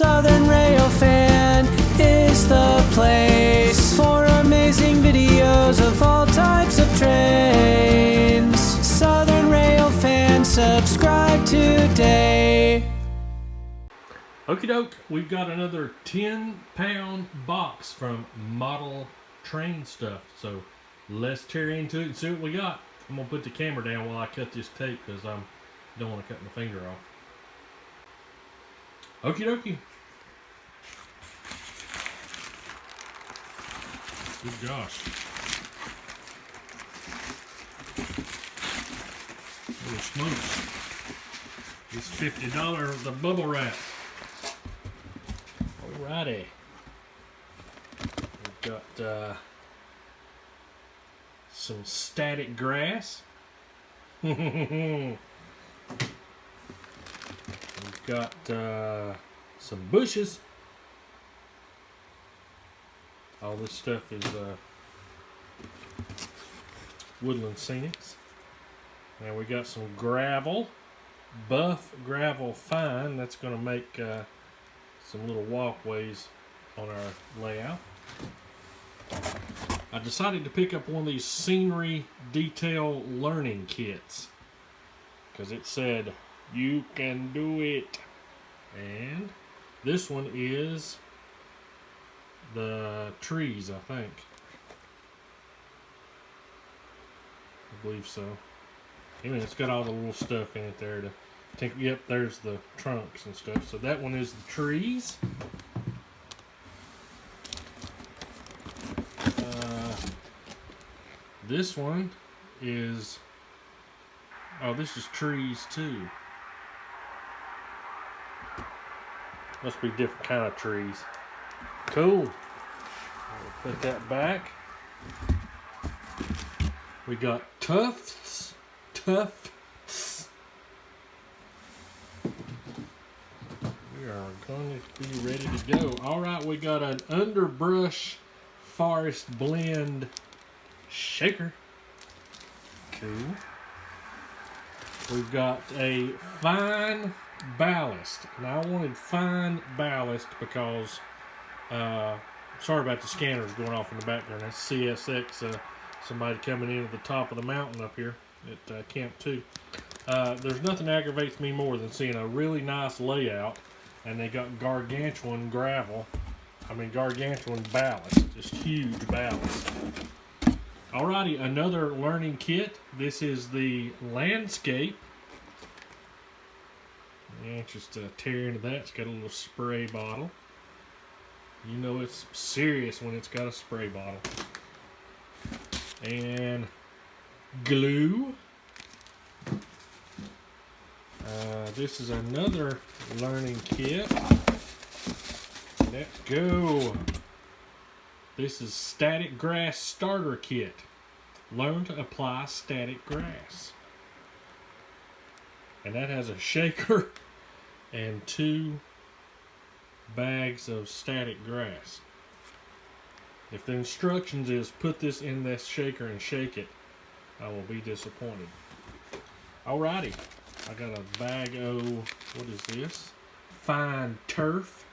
Southern Railfan is the place for amazing videos of all types of trains. Southern Railfan, subscribe today. Okie doke, we've got another 10-pound box from Model Train Stuff. So let's tear into it and see what we got. I'm gonna put the camera down while I cut this tape because I don't want to cut my finger off. Okie dokie. Good gosh. Holy smokes. It's $50 the bubble wrap. Alrighty. We've got some static grass. We've got some bushes. All this stuff is woodland scenics. And we got some gravel, buff gravel fine. That's going to make some little walkways on our layout. I decided to pick up one of these scenery detail learning kits because it said you can do it. And this one is the trees, I think. I believe so. Anyway, it's got all the little stuff in it there to take. Yep, there's the trunks and stuff. So that one is the trees. This one is, oh, this is trees too. Must be different kind of trees. Cool. I'll put that back. We got tufts. We are going to be ready to go. All right, we got an underbrush forest blend shaker. Cool. We've got a fine ballast. Now I wanted fine ballast because sorry about the scanners going off in the background. That's CSX, somebody coming in at the top of the mountain up here at Camp 2. There's nothing aggravates me more than seeing a really nice layout and they got gargantuan gargantuan ballast, just huge ballast. Alrighty, another learning kit. This is the landscape. And just tear into that. It's got a little spray bottle. You know it's serious when it's got a spray bottle. And glue. This is another learning kit. Let's go. This is static grass starter kit. Learn to apply static grass. And that has a shaker and 2 bags of static grass. If the instructions is put this in this shaker and shake it, I will be disappointed. Alrighty, I got a bag of, what is this? Fine turf.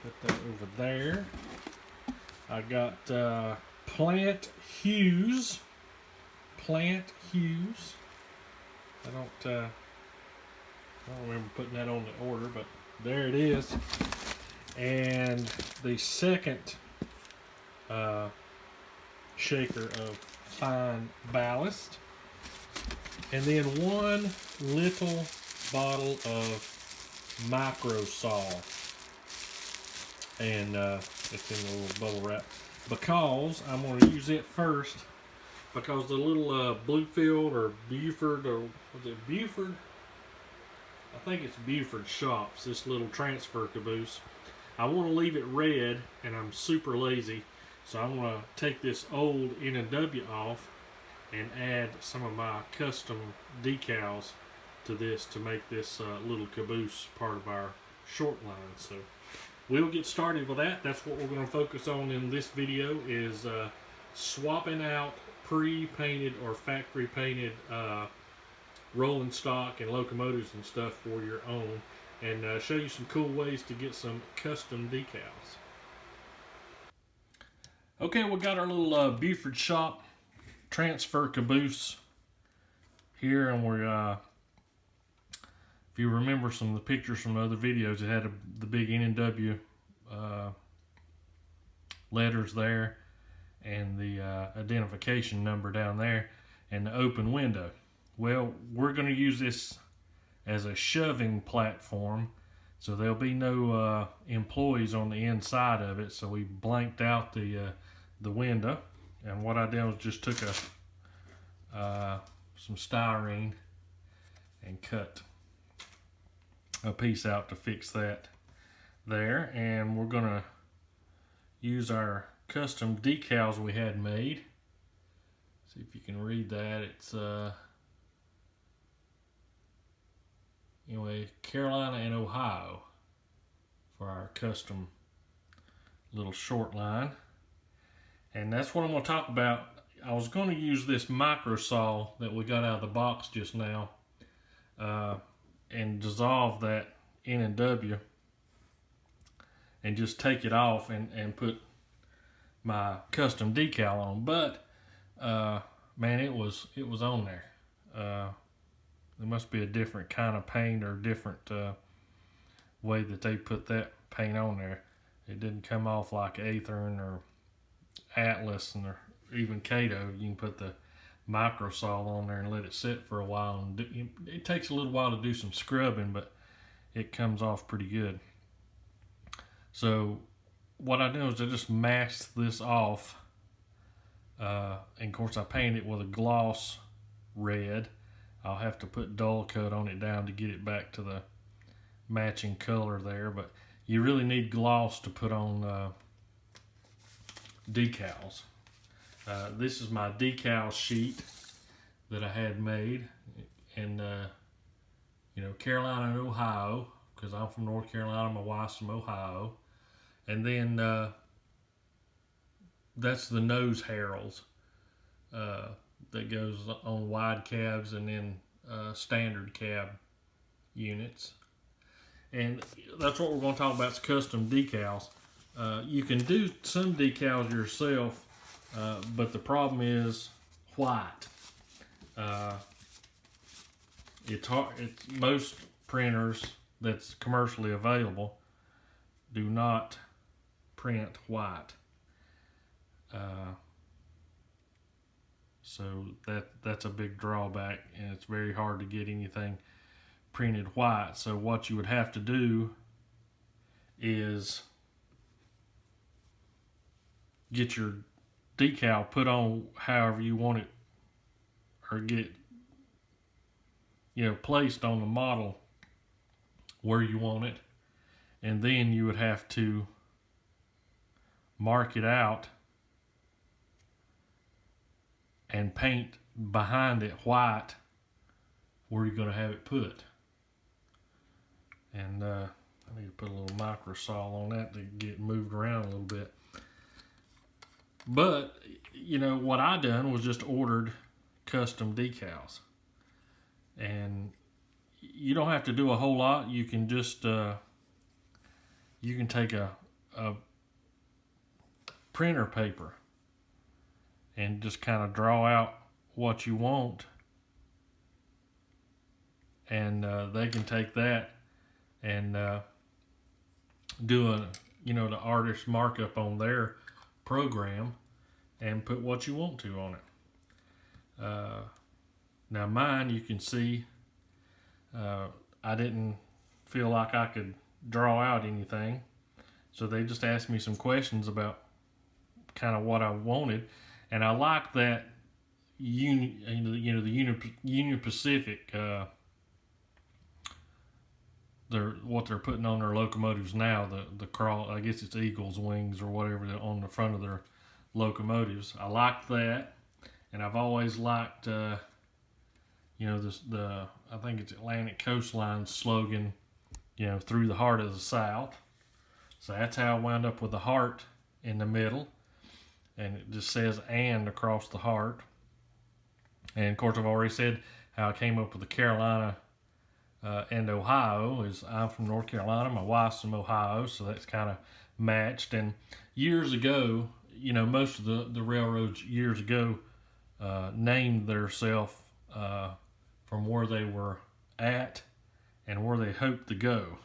Put that over there. I got plant hues. I don't remember putting that on the order, but there it is. And the second shaker of fine ballast. And then 1 little bottle of micro sol. And it's in a little bubble wrap. Because I'm going to use it first. Because the little Bluefield or Buford, or was it Buford? I think it's Buford Shops, this little transfer caboose. I want to leave it red, and I'm super lazy. So I'm going to take this old N&W off and add some of my custom decals to this to make this little caboose part of our short line. So we'll get started with that. That's what we're going to focus on in this video, is swapping out pre-painted or factory painted rolling stock and locomotives and stuff for your own. and show you some cool ways to get some custom decals. Okay, we got our little Buford Shop transfer caboose here, and we're if you remember some of the pictures from other videos, it had the big N&W letters there, and the identification number down there, and the open window. Well, we're going to use this as a shoving platform, so there'll be no employees on the inside of it. So we blanked out the window, and what I did was just took some styrene and cut a piece out to fix that there. And we're going to use our custom decals we had made. See if you can read that. It's anyway, Carolina and Ohio for our custom little short line. And that's what I'm going to talk about. I was going to use this micro saw that we got out of the box just now and dissolve that N&W and just take it off and put my custom decal on. But man, it was on there. There must be a different kind of paint or different way that they put that paint on there. It didn't come off like Athearn or Atlas or even Cato. You can put the micro saw on there and let it sit for a while, and it takes a little while to do some scrubbing, but it comes off pretty good. So what I do is I just mask this off, and of course I paint it with a gloss red. I'll have to put dull coat on it down to get it back to the matching color there, but you really need gloss to put on decals. This is my decal sheet that I had made, and Carolina and Ohio, because I'm from North Carolina, my wife's from Ohio. And then that's the nose harrows that goes on wide cabs and then standard cab units. And that's what we're going to talk about, is custom decals. You can do some decals yourself, but the problem is white. It's hard. Most printers that's commercially available do not print white. So that's a big drawback, and it's very hard to get anything printed white. So what you would have to do is get your decal put on however you want it, or get it placed on the model where you want it, and then you would have to mark it out and paint behind it white where you're going to have it put. And I need to put a little micro saw on that to get moved around a little bit. But what I done was just ordered custom decals, and you don't have to do a whole lot. You can just you can take a printer paper and just kind of draw out what you want, and they can take that and do the artist markup on their program and put what you want to on it. Now mine, you can see I didn't feel like I could draw out anything, so they just asked me some questions about kind of what I wanted, and I like that the Union Pacific, what they're putting on their locomotives now, the crawl, I guess it's eagle's wings or whatever on the front of their locomotives. I like that, and I've always liked I think it's Atlantic Coastline slogan, through the heart of the South. So that's how I wound up with the heart in the middle, and it just says "and" across the heart. And of course, I've already said how I came up with the Carolina and Ohio. I'm from North Carolina. My wife's from Ohio, so that's kind of matched. And years ago, most of the railroads years ago named themselves from where they were at and where they hoped to go.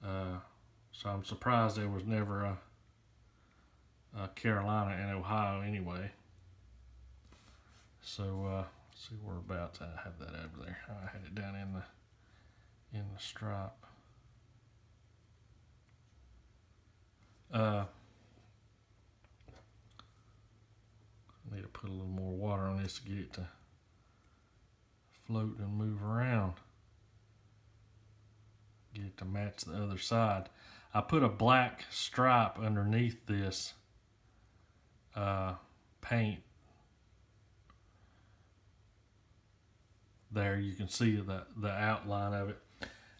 So I'm surprised there was never a Carolina and Ohio anyway. So see, whereabouts I have that over there. I had it down in the stripe. I need to put a little more water on this to get it to float and move around. Get it to match the other side. I put a black stripe underneath this paint. There you can see the outline of it.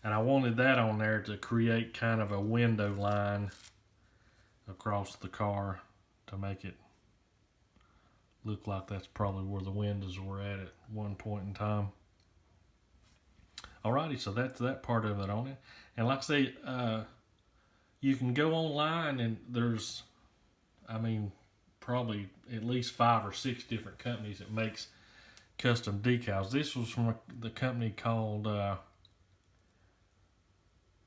And I wanted that on there to create kind of a window line across the car to make it look like that's probably where the windows were at one point in time. Alrighty, so that's that part of it on it. And like I say, you can go online and there's, probably at least 5 or 6 different companies that makes custom decals. This was from the company called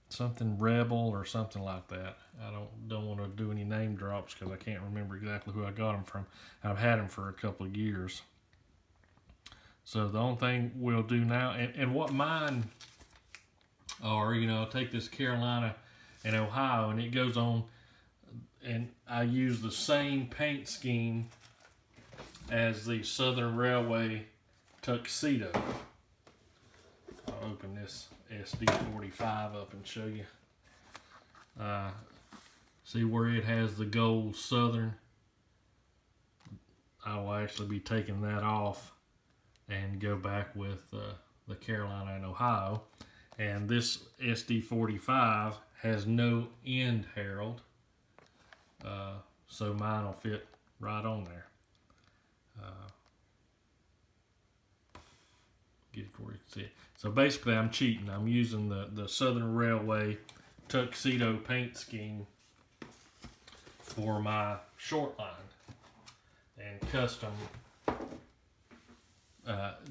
something Rebel or something like that. I don't want to do any name drops because I can't remember exactly who I got them from. I've had them for a couple of years. So the only thing we'll do now, and what mine are, I'll take this Carolina and Ohio, and it goes on, and I use the same paint scheme as the Southern Railway Tuxedo. I'll open this SD45 up and show you. See where it has the gold Southern? I will actually be taking that off and go back with the Carolina and Ohio. And this SD45 has no end herald, so mine will fit right on there. Get it where you can see it. So basically I'm cheating. I'm using the Southern Railway Tuxedo paint scheme for my short line and custom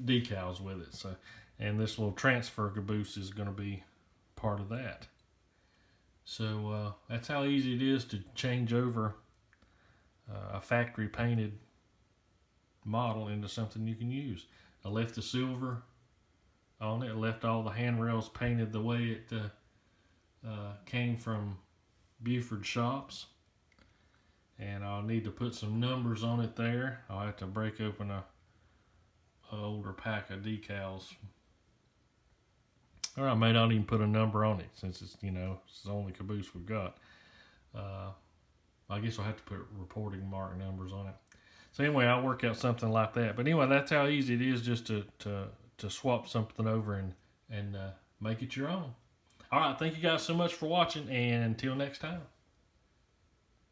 decals with it. So, and this little transfer caboose is going to be part of that. So that's how easy it is to change over a factory painted model into something you can use. I left the silver on it. I left all the handrails painted the way it came from Buford Shops. And I'll need to put some numbers on it there. I'll have to break open a older pack of decals. Or I may not even put a number on it since it's, it's the only caboose we've got. I guess I'll have to put reporting mark numbers on it. So anyway, I'll work out something like that. But anyway, that's how easy it is just to swap something over and make it your own. All right, thank you guys so much for watching, and until next time.